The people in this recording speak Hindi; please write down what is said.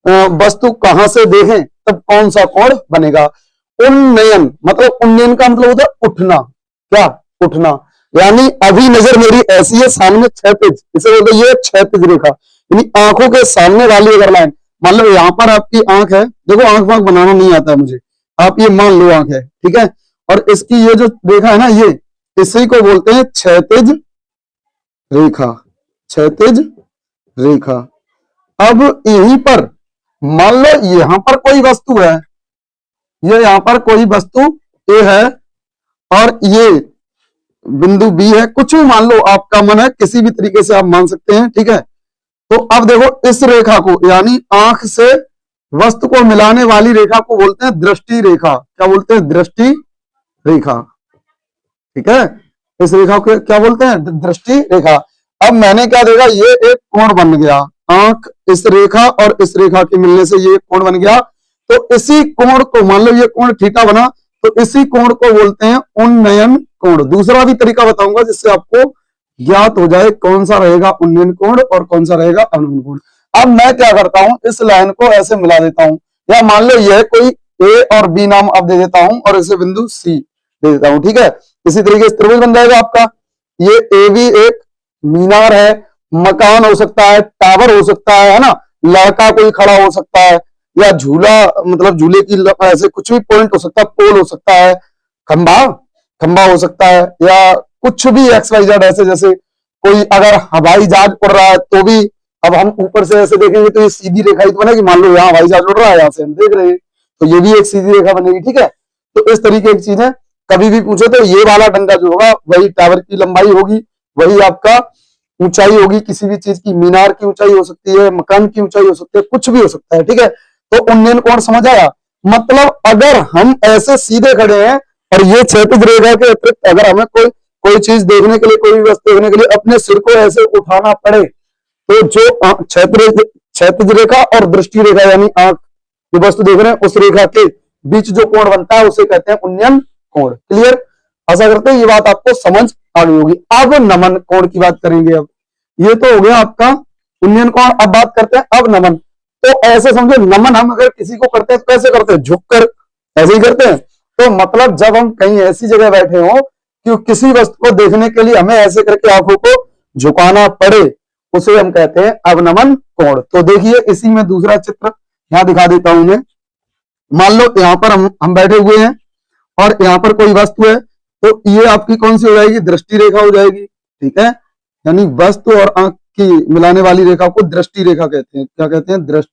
वस्तु कहां से देखें तब कौन सा कोण बनेगा। उन्नयन मतलब उन्नयन का मतलब होता है उठना, क्या उठना, यानी अभी नजर मेरी ऐसी है सामने क्षैतिज, इसे बोलते हैं ये क्षैतिज रेखा, यानी आंखों के सामने वाली अगर लाइन, मान लो यहाँ पर आपकी आंख है, देखो आंख वांख बनाना नहीं आता है मुझे, आप ये मान लो आंख है, ठीक है, और इसकी ये जो रेखा है ना, ये इसी को बोलते हैं क्षैतिज रेखा, क्षैतिज रेखा। अब यहीं पर मान लो यहां पर कोई वस्तु है, ये यहां पर कोई वस्तु ए है और ये बिंदु बी है, कुछ भी मान लो, आपका मन है किसी भी तरीके से आप मान सकते हैं, ठीक है। तो अब देखो इस रेखा को, यानी आंख से वस्तु को मिलाने वाली रेखा को बोलते हैं दृष्टि रेखा, क्या बोलते हैं, दृष्टि रेखा, ठीक है। इस रेखा को क्या बोलते हैं, दृष्टि रेखा। अब मैंने क्या देखा, ये एक कोण बन गया, आंख इस रेखा और इस रेखा के मिलने से ये कोण बन गया, तो इसी कोण को, मान लो ये कोण थीटा बना, तो इसी कोण को बोलते हैं उन्नयन कोण। दूसरा भी तरीका बताऊंगा जिससे आपको ज्ञात हो जाए कौन सा रहेगा उन्नयन कोण और कौन सा रहेगा अवनयन कोण। अब मैं क्या करता हूं, इस लाइन को ऐसे मिला देता हूं, या मान लो यह कोई ए और बी नाम अब दे देता हूं और इसे बिंदु सी दे देता हूं, ठीक है। इसी तरीके से त्रिभुज बन जाएगा आपका। ये ए बी एक मीनार है, मकान हो सकता है, टावर हो सकता है ना, लड़का कोई खड़ा हो सकता है, या झूला, मतलब झूले की ऐसे कुछ भी पॉइंट हो सकता है, पोल हो सकता है, खंभा खंभा हो सकता है, या कुछ भी एक्स वाई जेड, ऐसे जैसे कोई अगर हवाई जहाज उड़ रहा है तो भी, अब हम ऊपर से ऐसे देखेंगे तो ये सीधी रेखा ही तो बनेगी, मान लो यहाँ हवाई जहाज उड़ रहा है, यहाँ से हम देख रहे हैं तो ये भी एक सीधी रेखा बनेगी, ठीक है। तो इस तरीके की चीज है, कभी भी पूछे तो ये वाला डंडा जो होगा वही टावर की लंबाई होगी, वही आपका ऊंचाई होगी, किसी भी चीज की, मीनार की ऊंचाई हो सकती है, मकान की ऊंचाई हो सकती है, कुछ भी हो सकता है, ठीक है। तो उन्नयन कोण समझ आया, मतलब अगर हम ऐसे सीधे खड़े हैं और ये क्षैतिज रेखा के अतिरिक्त अगर हमें कोई चीज देखने के लिए, कोई भी वस्तु देखने के लिए अपने सिर को ऐसे उठाना पड़े, तो जो क्षैतिज रेखा और दृष्टि रेखा यानी आंख जो वस्तु देख रहे हैं उस रेखा के बीच जो कोण बनता है उसे कहते हैं उन्नयन कोण। क्लियर, आशा करते हैं ये बात आपको समझ आ गई होगी। अब नमन कोण की बात करेंगे। अब ये तो हो गया आपका उन्नयन कोण, अब बात करते हैं अब नमन। तो ऐसे समझो, नमन हम अगर किसी को करते हैं तो कैसे करते हैं, झुककर ऐसे ही करते हैं। तो मतलब जब हम कहीं ऐसी जगह बैठे हो कि किसी वस्तु को देखने के लिए हमें ऐसे करके आंखों को झुकाना पड़े, उसे हम कहते हैं अवनमन कोण। तो देखिए इसी में दूसरा चित्र यहां दिखा देता हूं मैं। मान लो यहां पर हम बैठे हुए हैं और यहां पर कोई वस्तु है, तो ये आपकी कौन सी हो जाएगी, दृष्टि रेखा हो जाएगी, ठीक है। यानी वस्तु और आंख की मिलाने वाली रेखा को दृष्टि रेखा कहते हैं। क्या कहते हैं, दृष्टि